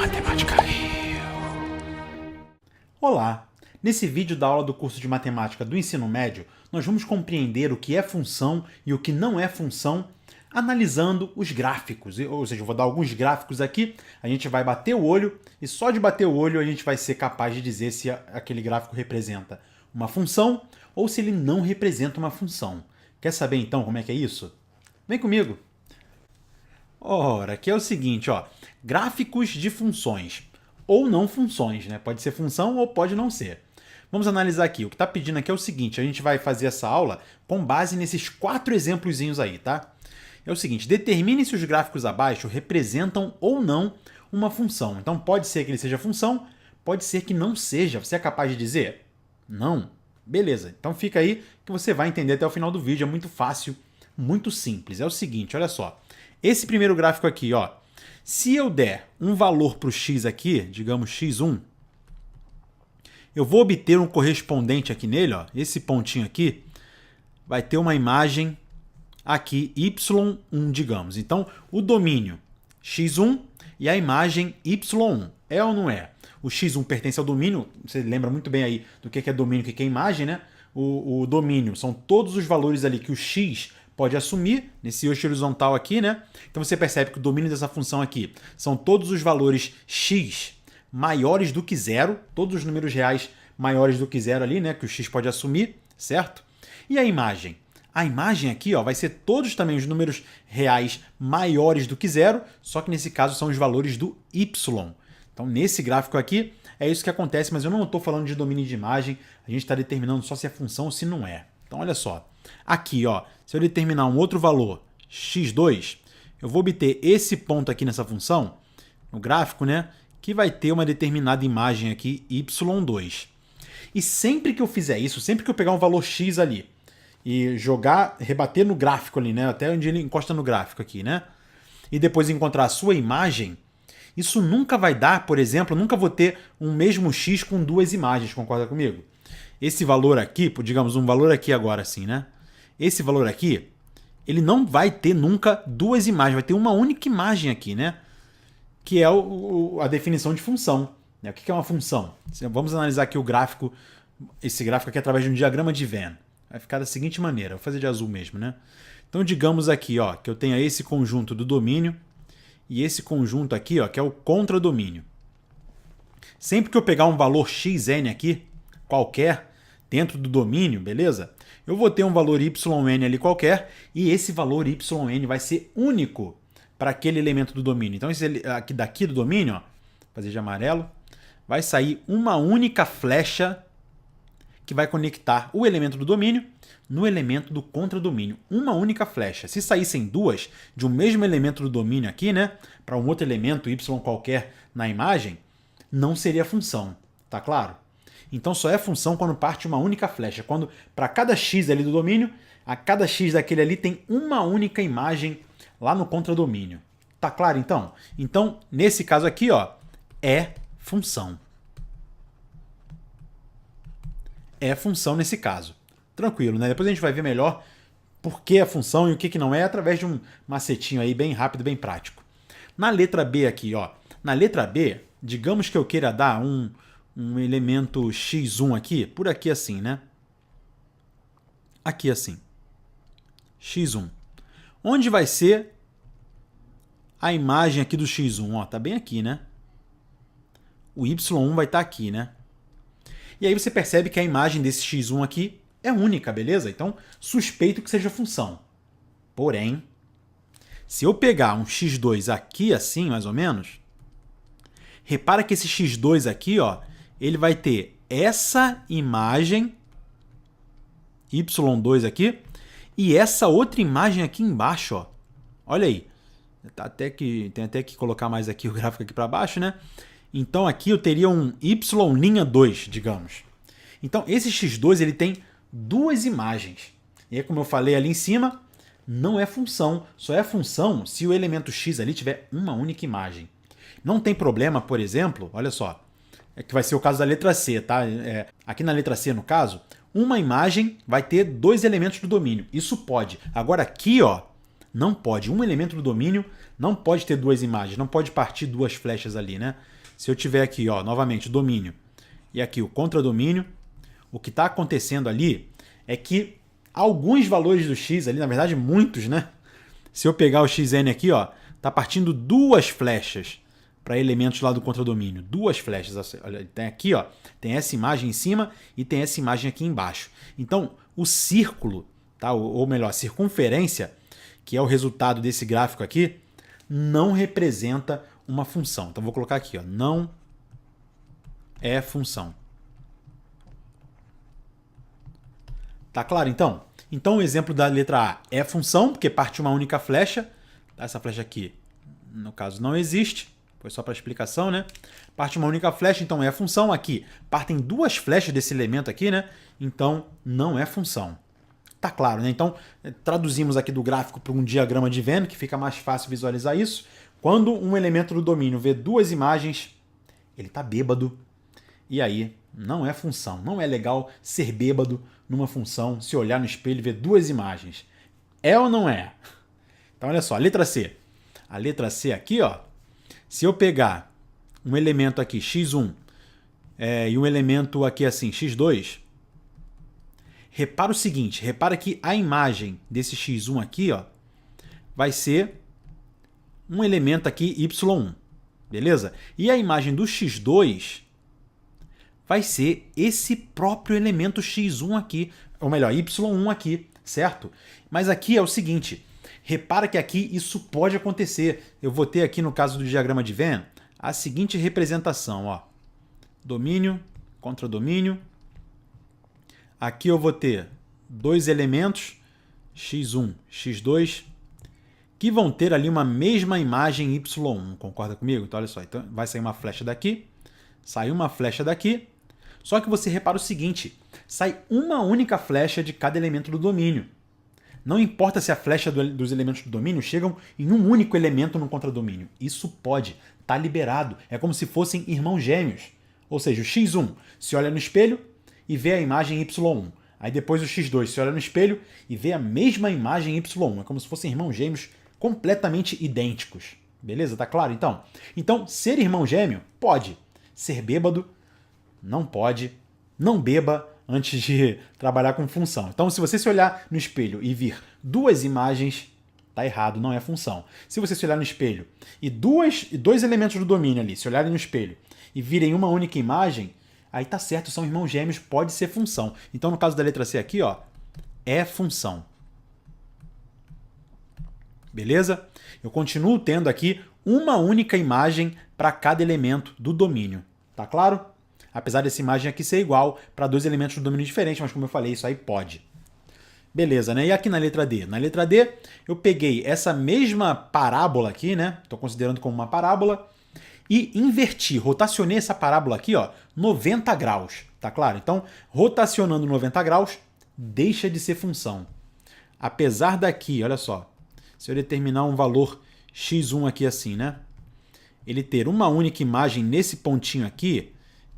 Matemática Olá! Nesse vídeo da aula do curso de Matemática do Ensino Médio, nós vamos compreender o que é função e o que não é função, analisando os gráficos. Ou seja, eu vou dar alguns gráficos aqui, a gente vai bater o olho, e só de bater o olho a gente vai ser capaz de dizer se aquele gráfico representa uma função ou se ele não representa uma função. Quer saber então como é que é isso? Vem comigo! Ora, aqui é o seguinte, ó, gráficos de funções, ou não funções, né? Pode ser função ou pode não ser. Vamos analisar aqui. O que está pedindo aqui é o seguinte, a gente vai fazer essa aula com base nesses 4 exemplozinhos aí, tá? É o seguinte, determine se os gráficos abaixo representam ou não uma função. Então pode ser que ele seja função, pode ser que não seja. Você é capaz de dizer? Não. Beleza, então fica aí que você vai entender até o final do vídeo, é muito fácil, muito simples. É o seguinte, olha só. Esse primeiro gráfico aqui, ó, se eu der um valor para o x aqui, digamos x1, eu vou obter um correspondente aqui nele, ó, esse pontinho aqui, vai ter uma imagem aqui y1, digamos. Então, o domínio x1 e a imagem y1, é ou não é? O x1 pertence ao domínio, você lembra muito bem aí do que é domínio e o que é imagem, né? O domínio são todos os valores ali que o x pode assumir, nesse eixo horizontal aqui, né? Então você percebe que o domínio dessa função aqui são todos os valores x maiores do que zero, todos os números reais maiores do que zero ali, né? Que o x pode assumir, certo? E a imagem? A imagem aqui, ó, vai ser todos também os números reais maiores do que zero, só que nesse caso são os valores do y. Então nesse gráfico aqui é isso que acontece, mas eu não estou falando de domínio de imagem, a gente está determinando só se é função ou se não é. Então olha só, aqui, ó, se eu determinar um outro valor, x2, eu vou obter esse ponto aqui nessa função, no gráfico, né, que vai ter uma determinada imagem aqui, y2. E sempre que eu fizer isso, sempre que eu pegar um valor x ali e jogar, rebater no gráfico ali, né, até onde ele encosta no gráfico aqui, né, e depois encontrar a sua imagem, isso nunca vai dar, por exemplo, nunca vou ter um mesmo x com duas imagens, concorda comigo? Esse valor aqui, digamos um valor aqui agora assim, né? Esse valor aqui, ele não vai ter nunca duas imagens, vai ter uma única imagem aqui, né? Que é a definição de função. Né? O que é uma função? Vamos analisar aqui o gráfico, esse gráfico aqui através de um diagrama de Venn. Vai ficar da seguinte maneira, vou fazer de azul mesmo, né? Então digamos aqui, ó, que eu tenha esse conjunto do domínio e esse conjunto aqui, ó, que é o contradomínio. Sempre que eu pegar um valor xn aqui, qualquer, dentro do domínio, beleza? Eu vou ter um valor yn ali qualquer e esse valor yn vai ser único para aquele elemento do domínio. Então, esse aqui daqui do domínio, ó, vou fazer de amarelo, vai sair uma única flecha que vai conectar o elemento do domínio no elemento do contradomínio. Uma única flecha. Se saíssem duas de um mesmo elemento do domínio aqui, né, para um outro elemento y qualquer na imagem, não seria função. Tá claro? Então só é função quando parte uma única flecha. Quando para cada x ali do domínio, a cada x daquele ali tem uma única imagem lá no contradomínio. Tá claro então? Então, nesse caso aqui, ó, é função. É função nesse caso. Tranquilo, né? Depois a gente vai ver melhor por que é função e o que não é através de um macetinho aí bem rápido, bem prático. Na letra B aqui, ó, na letra B, digamos que eu queira dar um elemento x1 aqui, por aqui assim, né? Aqui assim. x1. Onde vai ser a imagem aqui do x1? Ó, tá bem aqui, né? O y1 vai estar aqui, né? E aí você percebe que a imagem desse x1 aqui é única, beleza? Então, suspeito que seja função. Porém, se eu pegar um x2 aqui assim, mais ou menos, repara que esse x2 aqui, ó, ele vai ter essa imagem y2 aqui e essa outra imagem aqui embaixo, ó. Olha aí. Tem até que colocar mais aqui o gráfico aqui para baixo, né? Então aqui eu teria um y'2, digamos. Então esse x2 ele tem duas imagens. E aí, como eu falei ali em cima, não é função. Só é função se o elemento x ali tiver uma única imagem. Não tem problema, por exemplo, olha só, é que vai ser o caso da letra C, tá? Aqui na letra C, no caso, uma imagem vai ter dois elementos do domínio. Isso pode. Agora aqui, ó, Não pode. Um elemento do domínio não pode ter duas imagens, não pode partir duas flechas ali, né? Se eu tiver aqui, ó, novamente, o domínio e aqui o contradomínio, o que está acontecendo ali é que alguns valores do x ali, na verdade muitos, né? Se eu pegar o xn aqui, ó, tá partindo duas flechas para elementos lá do contradomínio. Duas flechas. Olha, tem aqui, ó, tem essa imagem em cima e tem essa imagem aqui embaixo. Então, o círculo, tá? Ou melhor, a circunferência, que é o resultado desse gráfico aqui, não representa uma função. Então, vou colocar aqui, ó, não é função. Tá claro, então? Então, o exemplo da letra A é função, porque parte uma única flecha. Essa flecha aqui, no caso, não existe. Foi só para explicação, né? Parte uma única flecha, então é função. Aqui, partem duas flechas desse elemento aqui, né? Então, não é função. Tá claro, né? Então, traduzimos aqui do gráfico para um diagrama de Venn, que fica mais fácil visualizar isso. Quando um elemento do domínio vê duas imagens, ele tá bêbado. E aí, não é função. Não é legal ser bêbado numa função, se olhar no espelho e ver duas imagens. É ou não é? Então, olha só, a letra C. A letra C aqui, ó, se eu pegar um elemento aqui, x1, e um elemento aqui assim, x2, repara o seguinte, repara que a imagem desse x1 aqui, ó, vai ser um elemento aqui, y1, beleza? E a imagem do x2 vai ser esse próprio elemento x1 aqui, ou melhor, y1 aqui, certo? Mas aqui é o seguinte, repara que aqui isso pode acontecer. Eu vou ter aqui no caso do diagrama de Venn a seguinte representação, ó. Domínio, contradomínio. Aqui eu vou ter dois elementos, x1, x2, que vão ter ali uma mesma imagem y1. Concorda comigo? Então olha só, então vai sair uma flecha daqui, sai uma flecha daqui. Só que você repara o seguinte, sai uma única flecha de cada elemento do domínio. Não importa se a flecha dos elementos do domínio chegam em um único elemento no contradomínio. Isso pode, tá liberado. É como se fossem irmãos gêmeos. Ou seja, o x1 se olha no espelho e vê a imagem y1. Aí depois o x2 se olha no espelho e vê a mesma imagem y1. É como se fossem irmãos gêmeos completamente idênticos. Beleza? Tá claro então? Então, ser irmão gêmeo pode. Ser bêbado não pode. Não beba antes de trabalhar com função. Então, se você se olhar no espelho e vir duas imagens, tá errado, não é função. Se você se olhar no espelho e dois elementos do domínio ali, se olharem no espelho e virem uma única imagem, aí tá certo, são irmãos gêmeos, pode ser função. Então, no caso da letra C aqui, ó, é função. Beleza? Eu continuo tendo aqui uma única imagem para cada elemento do domínio. Tá claro? Apesar dessa imagem aqui ser igual para dois elementos do domínio diferente, mas como eu falei, isso aí pode. Beleza, né? E aqui na letra D? Na letra D, eu peguei essa mesma parábola aqui, né? Estou considerando como uma parábola, e inverti, rotacionei essa parábola aqui, ó, 90 graus, tá claro? Então, rotacionando 90 graus, deixa de ser função. Apesar daqui, olha só, se eu determinar um valor x1 aqui assim, né? Ele ter uma única imagem nesse pontinho aqui,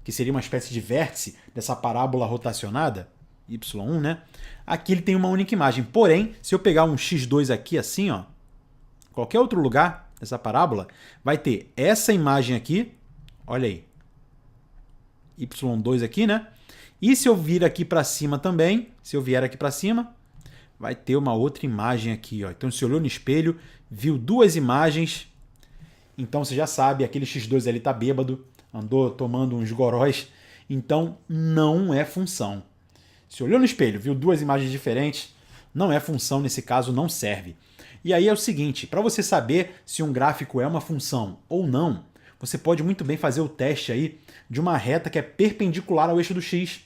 que seria uma espécie de vértice dessa parábola rotacionada, y1, né? Aqui ele tem uma única imagem. Porém, se eu pegar um x2 aqui assim, ó, qualquer outro lugar dessa parábola, vai ter essa imagem aqui, olha aí, y2 aqui, né? E se eu vir aqui para cima também, se eu vier aqui para cima, vai ter uma outra imagem aqui, ó. Então, se olhou no espelho, viu duas imagens, então você já sabe, aquele x2 ali tá bêbado, andou tomando uns goróis, então não é função. Se olhou no espelho, viu duas imagens diferentes, não é função, nesse caso não serve. E aí é o seguinte, para você saber se um gráfico é uma função ou não, você pode muito bem fazer o teste aí de uma reta que é perpendicular ao eixo do x,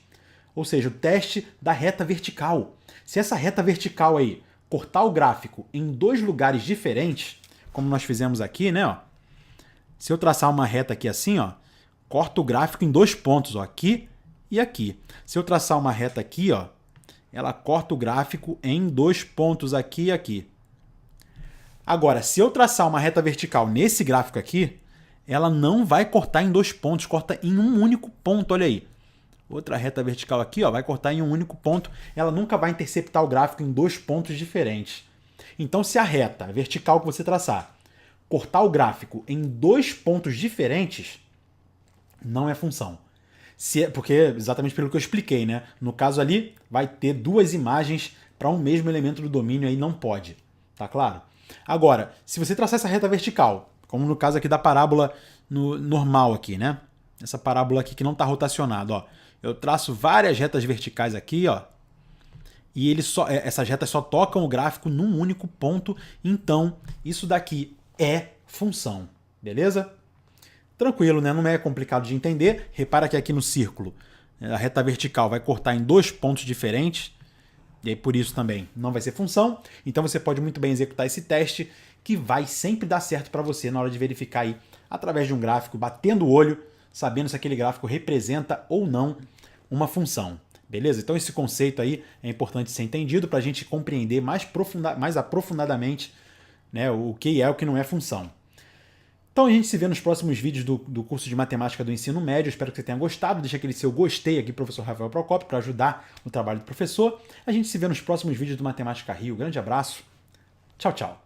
ou seja, o teste da reta vertical. Se essa reta vertical aí cortar o gráfico em dois lugares diferentes, como nós fizemos aqui, né, ó, se eu traçar uma reta aqui assim, ó, corta o gráfico em dois pontos, ó, aqui e aqui. Se eu traçar uma reta aqui, ó, ela corta o gráfico em dois pontos aqui e aqui. Agora, se eu traçar uma reta vertical nesse gráfico aqui, ela não vai cortar em dois pontos, corta em um único ponto, olha aí. Outra reta vertical aqui, ó, vai cortar em um único ponto, ela nunca vai interceptar o gráfico em dois pontos diferentes. Então, se a reta vertical que você traçar cortar o gráfico em 2 pontos diferentes, não é função. Porque exatamente pelo que eu expliquei, né? No caso ali, vai ter 2 imagens para um mesmo elemento do domínio, aí não pode. Tá claro? Agora, se você traçar essa reta vertical, como no caso aqui da parábola normal aqui, né? Essa parábola aqui que não está rotacionada, ó. Eu traço várias retas verticais aqui, ó. E essas retas só tocam o gráfico num único ponto. Então, isso daqui é função. Beleza? Tranquilo, né? Não é complicado de entender. Repara que aqui no círculo, a reta vertical vai cortar em 2 pontos diferentes. E aí, por isso também não vai ser função. Então você pode muito bem executar esse teste, que vai sempre dar certo para você na hora de verificar aí, através de um gráfico, batendo o olho, sabendo se aquele gráfico representa ou não uma função. Beleza? Então esse conceito aí é importante ser entendido para a gente compreender mais aprofundadamente, né, o que é o que não é função. Então a gente se vê nos próximos vídeos do curso de matemática do ensino médio. Espero que você tenha gostado. Deixa aquele seu gostei aqui, professor Rafael Procopio, para ajudar no trabalho do professor. A gente se vê nos próximos vídeos do Matemática Rio. Grande abraço. Tchau, tchau.